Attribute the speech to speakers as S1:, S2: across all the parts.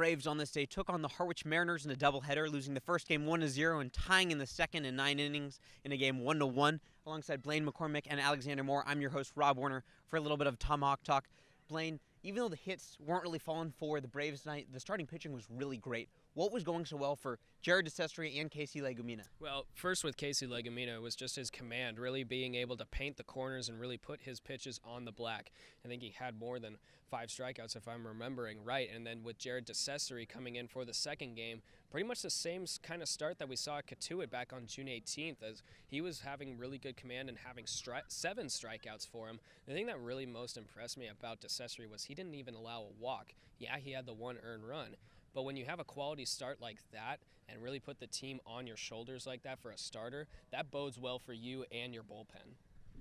S1: Braves on this day took on the Harwich Mariners in a doubleheader, losing the first game 1-0 and tying in the second in 9 innings in a game 1-1. Alongside Blaine, McCormick, and Alexander Moore, I'm your host, Rob Werner, for a little bit of Tomahawk talk. Blaine, even though the hits weren't really falling for the Braves tonight, the starting pitching was really great. What was going so well for DiCesare and Legumina?
S2: Well, first with Legumina, it was just his command, really being able to paint the corners and really put his pitches on the black. I think he had more than 5 strikeouts, if I'm remembering right. And then with DiCesare coming in for the second game, pretty much the same kind of start that we saw at Katuitt back on June 18th, as he was having really good command and having 7 strikeouts for him. The thing that really most impressed me about DiCesare was he didn't even allow a walk. Yeah, he had the 1 earned run. But when you have a quality start like that and really put the team on your shoulders like that for a starter, that bodes well for you and your bullpen.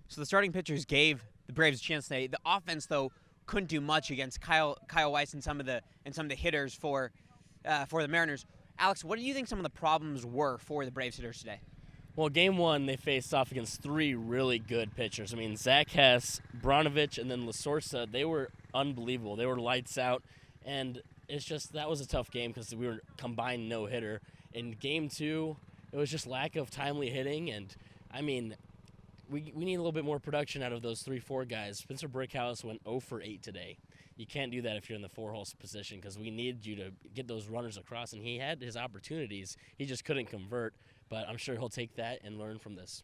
S1: So the starting pitchers gave the Braves a chance today. The offense, though, couldn't do much against Kyle Weiss and some of the hitters for the Mariners. Alex, what do you think some of the problems were for the Braves hitters today?
S3: Well, game 1, they faced off against 3 really good pitchers. I mean, Zach Hess, Branovich, and then La Sorsa, they were unbelievable. They were lights out, and it's just that was a tough game because we were combined no-hitter. In game 2, it was just lack of timely hitting, and, I mean, we need a little bit more production out of those 3-4 guys. Spencer Brickhouse went 0 for 8 today. You can't do that if you're in the 4-hole position because we need you to get those runners across, and he had his opportunities. He just couldn't convert, but I'm sure he'll take that and learn from this.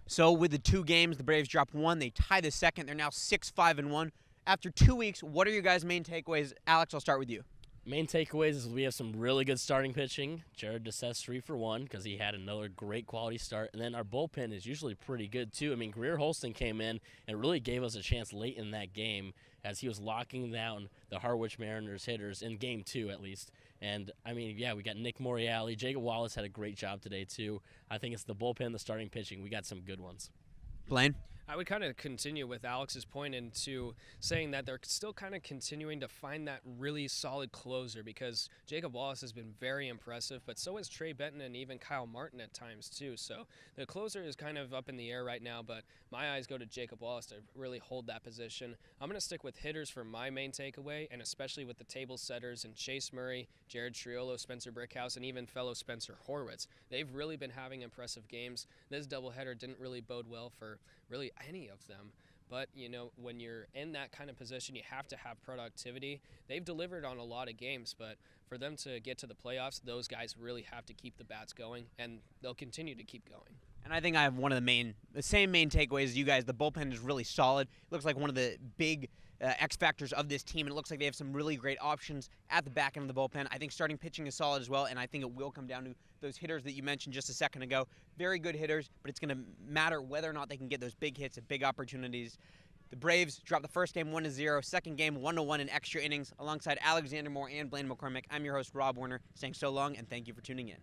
S1: So with the 2 games, the Braves dropped 1. They tie the second. They're now 6-5-1. After 2 weeks, what are your guys' main takeaways? Alex, I'll start with you.
S3: Main takeaways is we have some really good starting pitching. DiCesare 3 for 1 because he had another great quality start. And then our bullpen is usually pretty good too. I mean, Greer Holston came in and really gave us a chance late in that game as he was locking down the Harwich Mariners hitters in game 2 at least. And, I mean, yeah, we got Nick Morreale. Jacob Wallace had a great job today too. I think it's the bullpen, the starting pitching. We got some good ones.
S1: Blaine?
S2: I would kind of continue with Alex's point into saying that they're still kind of continuing to find that really solid closer because Jacob Wallace has been very impressive, but so has Trey Benton and even Kyle Martin at times too. So the closer is kind of up in the air right now, but my eyes go to Jacob Wallace to really hold that position. I'm going to stick with hitters for my main takeaway, and especially with the table setters and Chase Murray, Jared Triolo, Spencer Brickhouse, and even fellow Spencer Horwitz. They've really been having impressive games. This doubleheader didn't really bode well for really any of them. But, you know, when you're in that kind of position, you have to have productivity. They've delivered on a lot of games, but for them to get to the playoffs, those guys really have to keep the bats going, and they'll continue to keep going.
S1: And I think I have one of the same main takeaways as you guys. The bullpen is really solid. It looks like one of the big X factors of this team, and it looks like they have some really great options at the back end of the bullpen. I think starting pitching is solid as well, and I think it will come down to those hitters that you mentioned just a second ago. Very good hitters, but it's going to matter whether or not they can get those big hits and big opportunities. The Braves dropped the first game 1-0, second game 1-1 in extra innings. Alongside Alexander Moore and Blaine McCormick, I'm your host, Rob Werner, saying so long and thank you for tuning in.